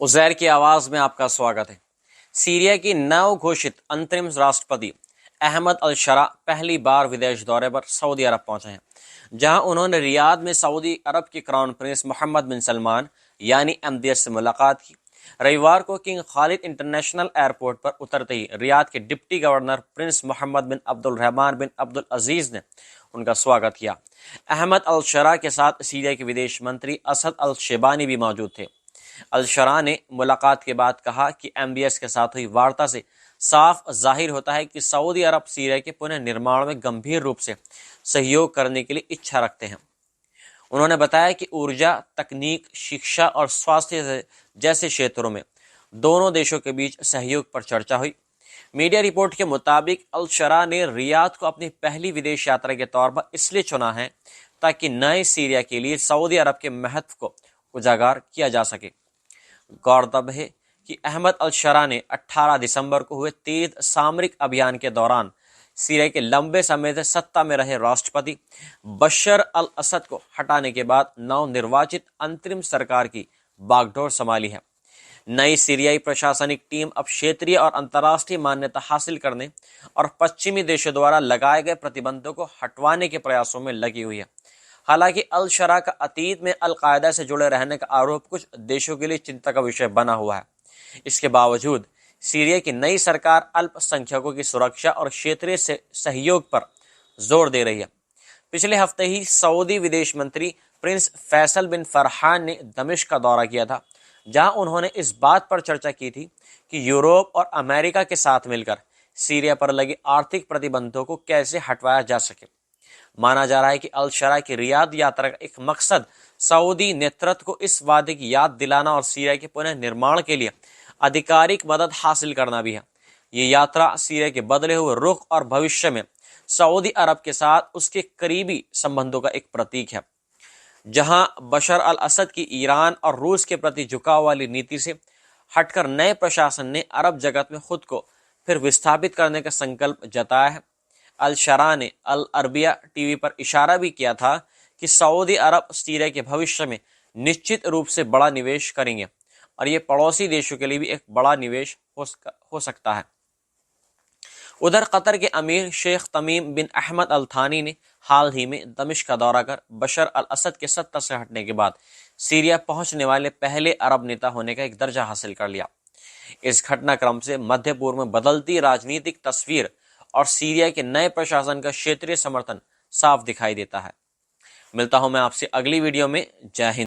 उज़ैर की आवाज़ में आपका स्वागत है। सीरिया की नव घोषित अंतरिम राष्ट्रपति अहमद अल-शरा पहली बार विदेश दौरे पर सऊदी अरब पहुंचे हैं, जहां उन्होंने रियाद में सऊदी अरब के क्राउन प्रिंस मोहम्मद बिन सलमान यानी MBS से मुलाकात की। रविवार को किंग खालिद इंटरनेशनल एयरपोर्ट पर उतरते ही रियाद के डिप्टी गवर्नर प्रिंस मोहम्मद बिन अब्दुल रहमान बिन अब्दुल अजीज ने उनका स्वागत किया। अहमद अल-शरा के साथ सीरिया के विदेश मंत्री असद अल-शेबानी भी मौजूद थे। अल-शरा ने मुलाकात के बाद कहा कि MBS के साथ हुई वार्ता से साफ जाहिर होता है कि सऊदी अरब सीरिया के पुनः निर्माण में गंभीर रूप से सहयोग करने के लिए इच्छा रखते हैं। उन्होंने बताया कि ऊर्जा, तकनीक, शिक्षा और स्वास्थ्य जैसे क्षेत्रों में दोनों देशों के बीच सहयोग पर चर्चा हुई। मीडिया रिपोर्ट के मुताबिक अल-शरा ने रियाद को अपनी पहली विदेश यात्रा के तौर पर इसलिए चुना है ताकि नए सीरिया के लिए सऊदी अरब के महत्व को उजागर किया जा सके। गौरतलब है कि अहमद अल-शरा ने 18 दिसंबर को हुए तेज सामरिक अभियान के दौरान सीरिया के लंबे समय से सत्ता में रहे राष्ट्रपति बशर अल असद को हटाने के बाद नवनिर्वाचित अंतरिम सरकार की बागडोर संभाली है। नई सीरियाई प्रशासनिक टीम अब क्षेत्रीय और अंतर्राष्ट्रीय मान्यता हासिल करने और पश्चिमी देशों द्वारा लगाए गए प्रतिबंधों को हटवाने के प्रयासों में लगी हुई है। हालांकि अल-शरा का अतीत में अल-कायदा से जुड़े रहने का आरोप कुछ देशों के लिए चिंता का विषय बना हुआ है। इसके बावजूद सीरिया की नई सरकार अल्पसंख्यकों की सुरक्षा और क्षेत्रीय सहयोग पर जोर दे रही है। पिछले हफ्ते ही सऊदी विदेश मंत्री प्रिंस फैसल बिन फरहान ने दमिश्क का दौरा किया था, जहां उन्होंने इस बात पर चर्चा की थी कि यूरोप और अमेरिका के साथ मिलकर सीरिया पर लगे आर्थिक प्रतिबंधों को कैसे हटवाया जा सके। माना जा रहा है कि अल-शरा की रियाद यात्रा का एक मकसद सऊदी नेतृत्व को इस वादे की याद दिलाना और सीरिया के पुनः निर्माण के लिए आधिकारिक मदद हासिल करना भी है। ये यात्रा सीरिया के बदले हुए रुख और भविष्य में सऊदी अरब के साथ उसके करीबी संबंधों का एक प्रतीक है। जहां बशर अल असद की ईरान और रूस के प्रति झुकाव वाली नीति से हटकर नए प्रशासन ने अरब जगत में खुद को फिर विस्थापित करने का संकल्प जताया है। अल-शरा ने अल अरबिया टीवी पर इशारा भी किया था कि सऊदी अरब सीरिया के भविष्य में निश्चित रूप से बड़ा निवेश करेंगे और ये पड़ोसी देशों के लिए भी एक बड़ा निवेश हो सकता है। उधर कतर के अमीर शेख तमीम बिन अहमद अल थानी ने हाल ही में दमिश्क का दौरा कर बशर अल असद के सत्ता से हटने के बाद सीरिया पहुंचने वाले पहले अरब नेता होने का एक दर्जा हासिल कर लिया। इस घटनाक्रम से मध्य पूर्व में बदलती राजनीतिक तस्वीर और सीरिया के नए प्रशासन का क्षेत्रीय समर्थन साफ दिखाई देता है। मिलता हूं मैं आपसे अगली वीडियो में। जय हिंद।